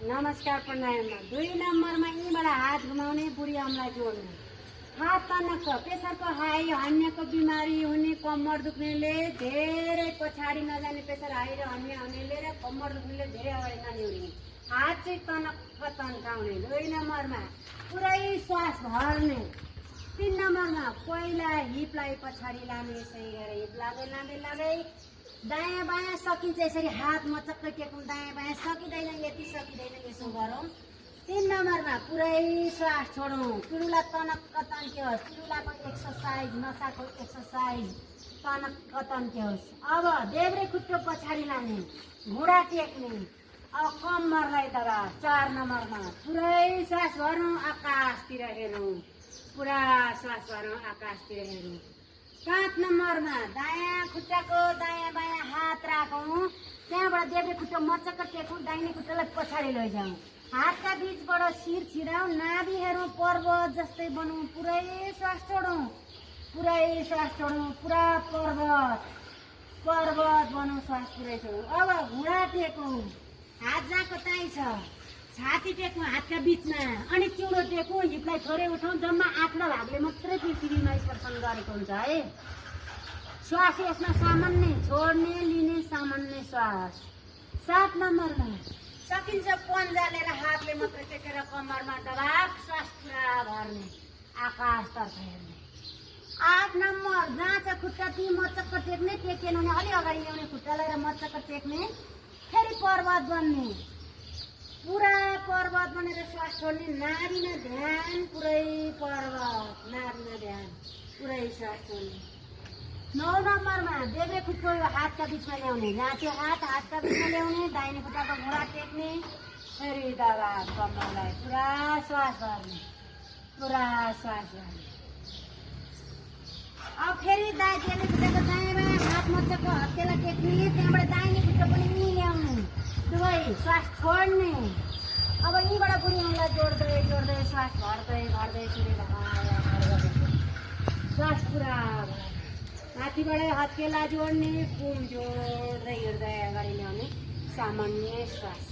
नमस्कार प्राणायाममा 2 नम्बरमा यहीँबाट हात घुमाउने बुढी औँला जोड्ने। हात तनक्क प्रेसरको हाई हन्याको बिमारी हुने, कम्मर दुख्नेले धेरै पछाडि नजाने, प्रेसर हाई र हन्या हुनेले र कम्मर दुख्नेले धेरै अगाडि ननिहुने। हात चाहिँ तनक्क तन्काउने। 2 नम्बरमा पुरै श्वास भर्ने। 3 नम्बरमा पहिला हिपलाई पछाडि लाने, यसै गरेर हिप लाँदै लाँदै लाँदै दायाँ बायाँ सकिन्छ यसरी हात मचक्कै टेकौँ, दायाँ बायाँ सकिँदैन यति सकिँदैन यसो गरौँ। 3 नम्बरमा पुरै श्वास छोडौँ, पिरुला तनक्क तन्क्योस्, पिरुलाको एक्सर्साइज, नसाको एक्सर्साइज तनक्क तन्क्योस्। अब देब्रे खुट्टो पछाडि लाने, घुँडा टेक्ने, अब कम्मरलाई दबा। 4 नम्बरमा पुरै श्वास भरौँ, आकाशतिर हेरौँ, पुरा श्वास भरौँ, आकाशतिर हेरौँ। 5 नम्बरमा दायाँ खुट्टाको दायाँ बायाँ हात राखौँ, त्यहाँबाट देब्रे खुट्टा मचक्क टेकौँ, दाहिने खुट्टालाई पछाडि लैजाउँ। हातका बिचबाट शिर छिराउँ, नाभि हेरौँ, पर्वत जस्तै बनौँ, पुरै श्वास छोडौँ, पुरै श्वास छोडौँ, पुरा पर्वत पर्वत बनौँ, श्वास पुरै छोडौँ। अब घुँडा टेकौँ, हात जहाँको त्यहीँ छ, छाती टेकौँ हातका बिचमा, अनि चिउडो टेकौँ, हिपलाई थोरै उठाउँ, जम्मा 8 भागले मात्रै पृथ्वीमा स्पर्शन गरेको हुन्छ है। श्वास यसमा सामान्य छोड्ने लिने, सामान्य श्वास। 7 नम्बरमा सकिन्छ पन्जालेर हातले मात्र टेकेर कम्मरमा दबाक, श्वास पुरा भर्ने, आकाशतर्फ हेर्ने। 8 नम्बर जहाँ छ खुट्टा ती मचक्क टेक्ने, टेकेन भने अलि अगाडि ल्याउने, खुट्टालाई र मचक्क टेक्ने, फेरि पर्वत बन्ने, पुरा पर्वत बनेर श्वास छोड्ने, नारीमा ध्यान, पुरै पर्वत, नारीमा ध्यान, पुरै श्वास छोड्ने। 9 नम्बरमा देब्रे खुट्टो हातका बिचमा ल्याउने, जहाँ त्यो हातका बिचमा ल्याउने, दाहिने खुट्टाको घुँडा टेक्ने, फेरि दबा कम्मरलाई, पुरा श्वास भर्ने, पुरा श्वास भर्ने। अब फेरि देब्रे खुट्टाको दायाँ बायाँ हात मचक्क हत्केला टेक्ने, त्यहाँबाट दाहिने खुट्टा पनि ल्याउने, दुवै श्वास छोड्ने। अब यहीँबाट बुढी औँला जोड्दै जोड्दै श्वास भर्दै भर्दै सूर्य भगवानलाई श्वास पुरा भर्ने। माथिबाट हत्केला जोड्ने, कुम जोड्दै हिँड्दै अगाडि ल्याउने, सामान्य श्वास।